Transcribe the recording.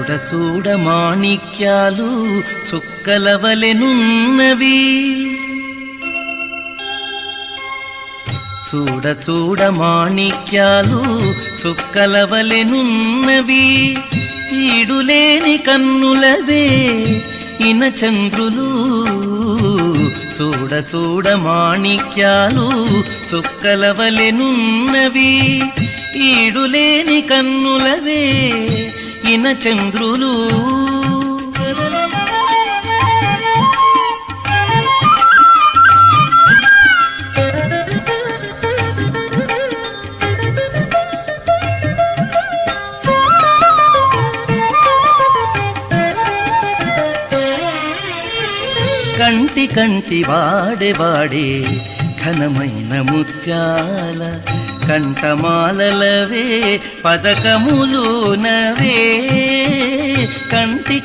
చూడ చూడ మాణిక్యాలు చుక్కలవలెనున్నవి, చూడ చూడ మాణిక్యాలు చుక్కలవలెనున్నవి, ఈడులేని కన్నులవే ఇన చంద్రులు. చూడ చూడ మాణిక్యాలు చుక్కలవలెనున్నవి, ఈడులేని కన్నులవే ఇన చంద్రులు. కంటి కంటి వాడే వాడే ఘనమైన ముత్యాల కంఠమాలలవే పదకములునవే, కంటి